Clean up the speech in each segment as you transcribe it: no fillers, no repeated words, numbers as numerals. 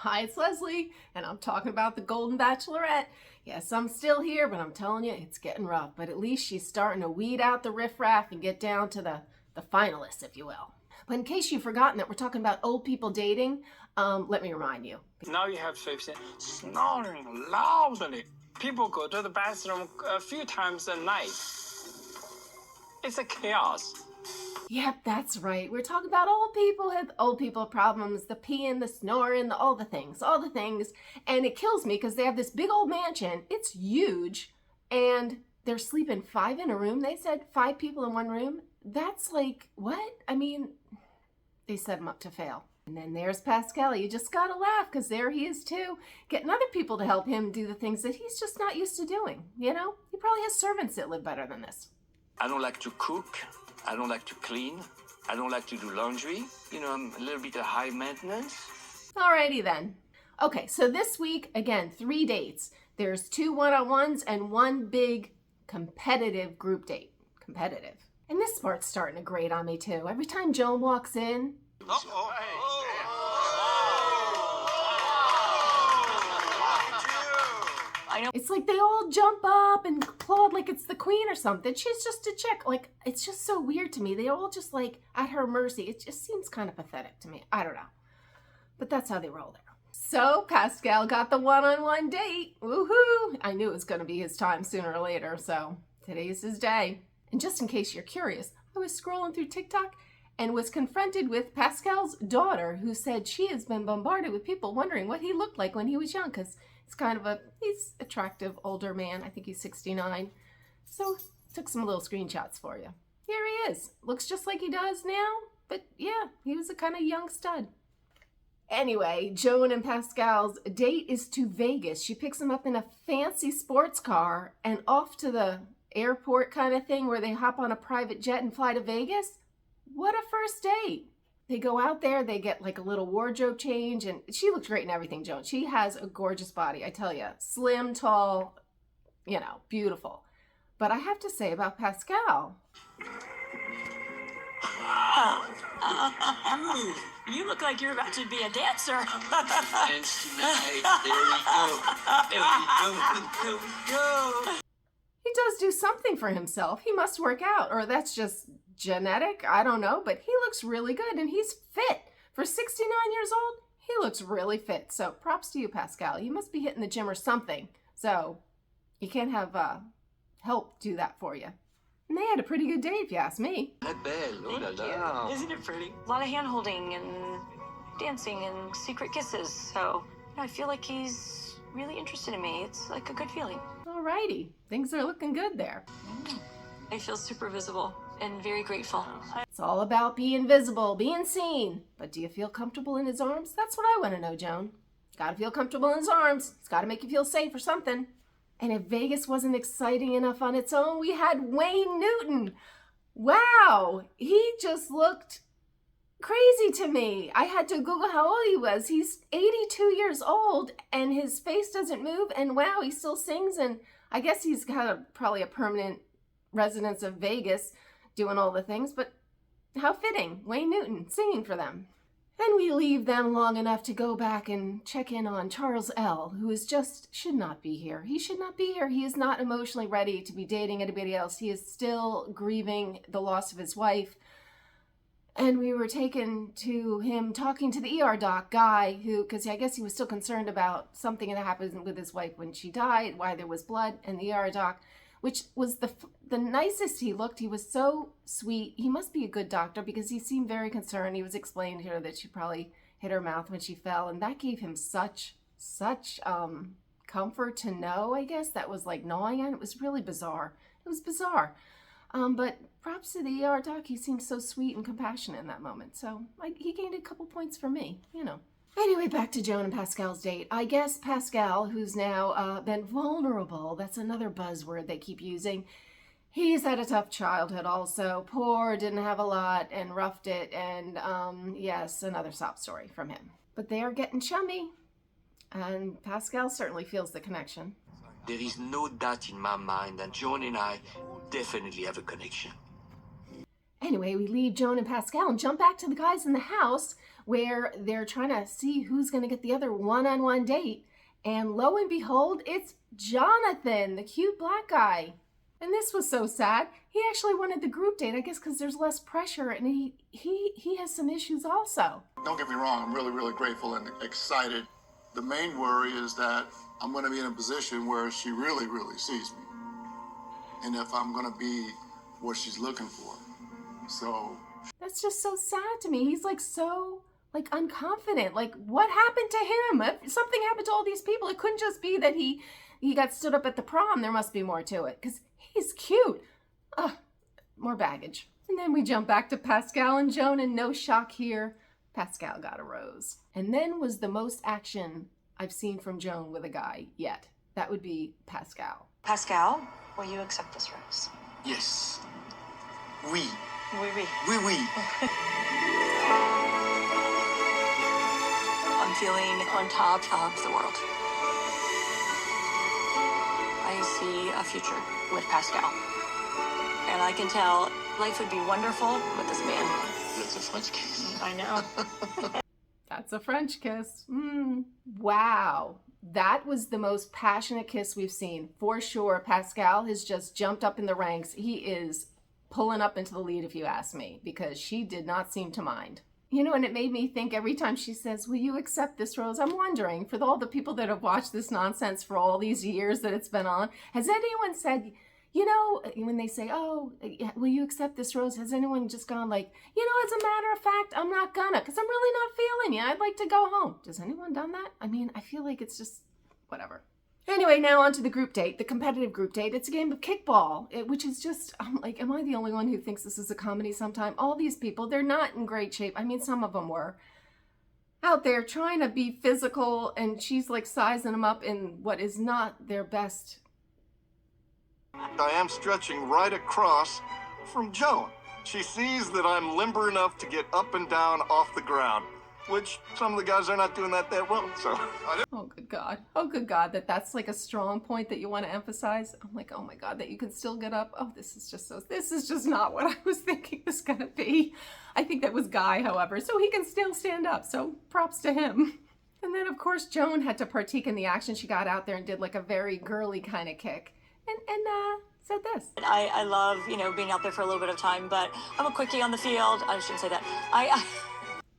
Hi, it's Leslie, and I'm talking about the Golden Bachelorette. Yes, I'm still here, but I'm telling you, it's getting rough. But at least she's starting to weed out the riffraff and get down to the finalists, if you will. But in case you've forgotten that we're talking about old people dating, let me remind you. Now you have 15 snoring loudly. People go to the bathroom a few times a night. It's a chaos. Yep, that's right. We're talking about old people with old people problems, the peeing, the snoring, all the things. And it kills me because they have this big old mansion. It's huge. And they're sleeping 5 in a room. They said 5 people in one room. That's like, what? I mean, they set him up to fail. And then there's Pascal. You just gotta laugh because there he is too, getting other people to help him do the things that he's just not used to doing. You know, he probably has servants that live better than this. I don't like to cook. I don't like to clean. I don't like to do laundry. You know, I'm a little bit of high maintenance. Alrighty then. Okay, so this week, again, 3 dates. There's 2 one-on-ones and 1 big competitive group date. Competitive. And this part's starting to grate on me too. Every time Joan walks in, I know. It's like they all jump up and applaud like it's the queen or something. She's just a chick. Like, it's just so weird to me. They're all just like at her mercy. It just seems kind of pathetic to me. I don't know. But that's how they roll there. So Pascal got the one-on-one date. Woohoo! I knew it was going to be his time sooner or later. So today's his day. And just in case you're curious, I was scrolling through TikTok and was confronted with Pascal's daughter, who said she has been bombarded with people wondering what he looked like when he was young, because he's attractive older man. I think he's 69. So took some little screenshots for you. Here he is. Looks just like he does now, but yeah, he was a kind of young stud. Anyway, Joan and Pascal's date is to Vegas. She picks him up in a fancy sports car and off to the airport kind of thing where they hop on a private jet and fly to Vegas. What a first date. They go out there, they get like a little wardrobe change, and she looks great in everything, Joan. She has a gorgeous body, I tell you. Slim, tall, you know, beautiful. But I have to say about Pascal. You look like you're about to be a dancer. Dance tonight. There we go. He does do something for himself. He must work out, or that's just genetic. I don't know, but he looks really good and he's fit. For 69 years old, he looks really fit. So props to you, Pascal. You must be hitting the gym or something. So you can't have help do that for you. And they had a pretty good day, if you ask me. Très belle. Oh la Thank la. you. Isn't it pretty? A lot of hand holding and dancing and secret kisses. So I feel like he's really interested in me. It's like a good feeling. Alrighty, things are looking good there. I feel super visible and very grateful. It's all about being visible, being seen. But do you feel comfortable in his arms? That's what I want to know, Joan. Gotta feel comfortable in his arms. It's gotta make you feel safe or something. And if Vegas wasn't exciting enough on its own, we had Wayne Newton. Wow, he just looked crazy to me. I had to Google how old he was. He's 82 years old and his face doesn't move. And wow, he still sings. And I guess he's got probably a permanent residence of Vegas doing all the things. But how fitting, Wayne Newton singing for them. Then we leave them long enough to go back and check in on Charles L., who is just should not be here. He should not be here. He is not emotionally ready to be dating anybody else. He is still grieving the loss of his wife. And we were taken to him talking to the ER doc guy who, because I guess he was still concerned about something that happened with his wife when she died, why there was blood, and the ER doc, which was the nicest he looked. He was so sweet. He must be a good doctor because he seemed very concerned. He was explaining to her that she probably hit her mouth when she fell, and that gave him such comfort to know, I guess. That was like gnawing on it. It was really bizarre. It was bizarre. But props to the ER doc. He seemed so sweet and compassionate in that moment. So he gained a couple points for me, you know. Anyway, back to Joan and Pascal's date. I guess Pascal, who's now been vulnerable, that's another buzzword they keep using. He's had a tough childhood also. Poor, didn't have a lot, and roughed it. And yes, another sob story from him. But they are getting chummy. And Pascal certainly feels the connection. There is no doubt in my mind that Joan and I definitely have a connection. Anyway, we leave Joan and Pascal and jump back to the guys in the house where they're trying to see who's going to get the other one-on-one date. And lo and behold, it's Jonathan, the cute black guy. And this was so sad. He actually wanted the group date, I guess because there's less pressure, and he has some issues also. Don't get me wrong, I'm really, really grateful and excited. The main worry is that I'm going to be in a position where she really, really sees me. And if I'm going to be what she's looking for. So that's just so sad to me. He's like so unconfident. Like, what happened to him? If something happened to all these people. It couldn't just be that he got stood up at the prom. There must be more to it because he's cute. More baggage. And then we jump back to Pascal and Joan, and no shock here, Pascal got a rose. And then was the most action I've seen from Joan with a guy yet. That would be Pascal. Pascal, will you accept this rose? yes, we, Oui, oui. we. I'm feeling on top of the world. I see a future with Pascal. And I can tell life would be wonderful with this man. That's a French kiss. I know. That's a French kiss. Wow. That was the most passionate kiss we've seen. For sure, Pascal has just jumped up in the ranks. He is pulling up into the lead, if you ask me, because she did not seem to mind. You know, and it made me think every time she says, will you accept this rose? I'm wondering, for all the people that have watched this nonsense for all these years that it's been on, has anyone said, you know, when they say, oh, will you accept this rose? Has anyone just gone like, you know, as a matter of fact, I'm not gonna, because I'm really not feeling you. I'd like to go home. Has anyone done that? I mean, I feel like it's just whatever. Anyway, now on to the group date, the competitive group date. It's a game of kickball, which is just, I'm like, am I the only one who thinks this is a comedy sometime? All these people, they're not in great shape. I mean, some of them were out there trying to be physical, and she's like sizing them up in what is not their best. I am stretching right across from Joan. She sees that I'm limber enough to get up and down off the ground, which some of the guys are not doing that well. So, Oh, good God. Oh, good God, that's like a strong point that you want to emphasize. I'm like, oh my God, that you can still get up. Oh, this is just not what I was thinking was going to be. I think that was Guy, however, so he can still stand up. So props to him. And then, of course, Joan had to partake in the action. She got out there and did like a very girly kind of kick. And said this. I love, being out there for a little bit of time, but I'm a quickie on the field. I shouldn't say that.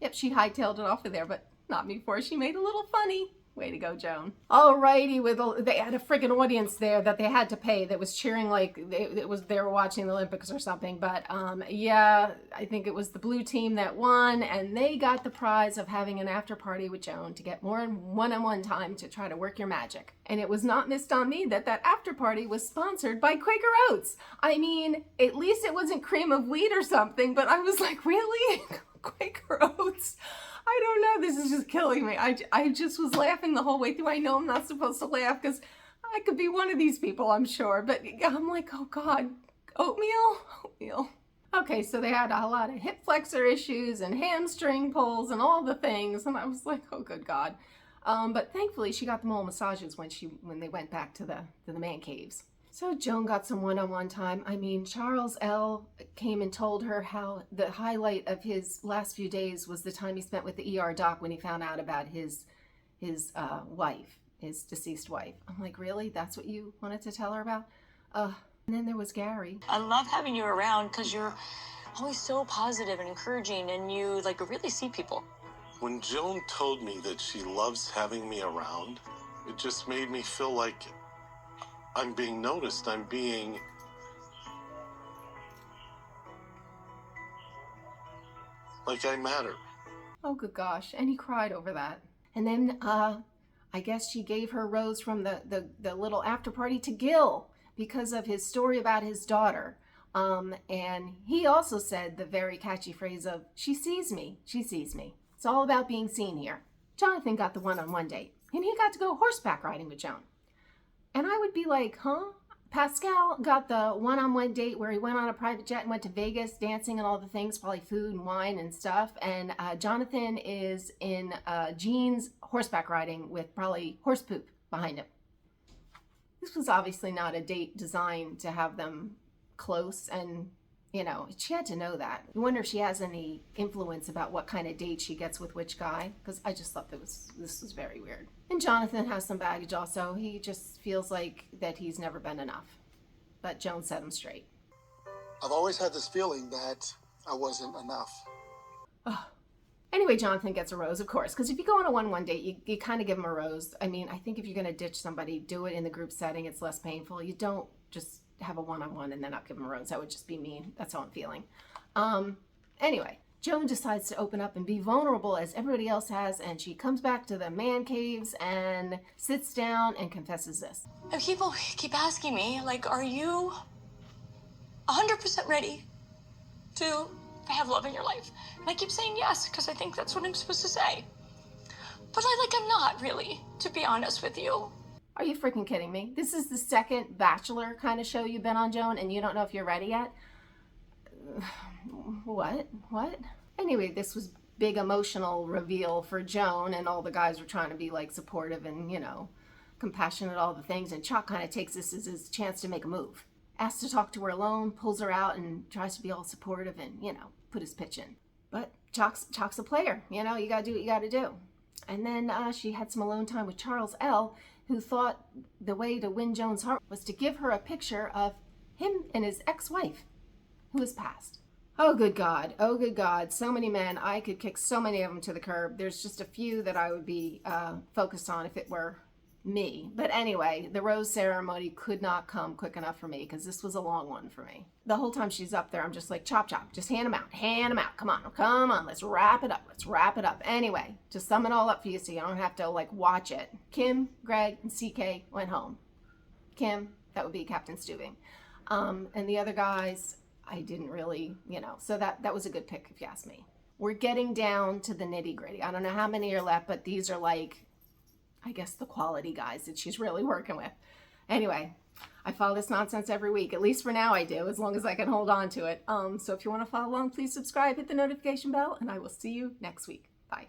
Yep, she hightailed it off of there, but not before she made a little funny. Way to go, Joan. Alrighty, they had a friggin' audience there that they had to pay that was cheering like they were watching the Olympics or something. But yeah, I think it was the blue team that won, and they got the prize of having an after party with Joan to get more one-on-one time to try to work your magic. And it was not missed on me that after party was sponsored by Quaker Oats. I mean, at least it wasn't cream of wheat or something, but I was like, really? Quaker Oats? I don't know, this is just killing me. I just was laughing the whole way through. I know I'm not supposed to laugh because I could be one of these people, I'm sure. But I'm like, oh God, oatmeal. Okay, so they had a lot of hip flexor issues and hamstring pulls and all the things. And I was like, oh good God. But thankfully she got them all massages when they went back to the man caves. So Joan got some one-on-one time. I mean, Charles L. came and told her how the highlight of his last few days was the time he spent with the ER doc when he found out about his wife, his deceased wife. I'm like, really? That's what you wanted to tell her about? And then there was Gary. I love having you around because you're always so positive and encouraging, and you really see people. When Joan told me that she loves having me around, it just made me feel like I'm being noticed. I'm being... like I matter. Oh, good gosh. And he cried over that. And then I guess she gave her rose from the little after party to Gil because of his story about his daughter. And he also said the very catchy phrase of, she sees me. It's all about being seen here. Jonathan got the one-on-one date, and he got to go horseback riding with Joan. And I would be like, huh? Pascal got the one-on-one date where he went on a private jet and went to Vegas, dancing and all the things, probably food and wine and stuff. And Jonathan is in jeans, horseback riding with probably horse poop behind him. This was obviously not a date designed to have them close, and You know, she had to know that. I wonder if she has any influence about what kind of date she gets with which guy, because I just thought this was very weird. And Jonathan has some baggage also. He just feels like that he's never been enough. But Joan set him straight. I've always had this feeling that I wasn't enough. Oh. Anyway, Jonathan gets a rose, of course, because if you go on a one-on-one date, you kind of give him a rose. I mean, I think if you're going to ditch somebody, do it in the group setting. It's less painful. You don't just have a one-on-one and then not give him a rose. That would just be mean. That's how I'm feeling. Anyway, Joan decides to open up and be vulnerable as everybody else has, and she comes back to the man caves and sits down and confesses this. And people keep asking me, like, are you 100% ready to have love in your life? And I keep saying yes, because I think that's what I'm supposed to say. But I'm not really, to be honest with you. Are you freaking kidding me? This is the second Bachelor kind of show you've been on, Joan, and you don't know if you're ready yet? What? Anyway, this was big emotional reveal for Joan, and all the guys were trying to be like supportive and, you know, compassionate, all the things, and Chuck kind of takes this as his chance to make a move. Asks to talk to her alone, pulls her out, and tries to be all supportive and, you know, put his pitch in. But Chuck's a player, you know, you gotta do what you gotta do. And then she had some alone time with Charles L., who thought the way to win Joan's heart was to give her a picture of him and his ex-wife, who has passed. Oh, good God. Oh, good God. So many men. I could kick so many of them to the curb. There's just a few that I would be focused on if it were me. But anyway, the rose ceremony could not come quick enough for me, because this was a long one for me. The whole time she's up there, I'm just like, chop, chop. Just hand them out. Come on. Let's wrap it up. Anyway, to sum it all up for you so you don't have to like watch it. Kim, Greg, and CK went home. Kim, that would be Captain Stubing. And the other guys, I didn't really, you know, so that was a good pick if you ask me. We're getting down to the nitty gritty. I don't know how many are left, but these are like, I guess, the quality guys that she's really working with. Anyway, I follow this nonsense every week. At least for now I do, as long as I can hold on to it. So if you want to follow along, please subscribe, hit the notification bell, and I will see you next week. Bye.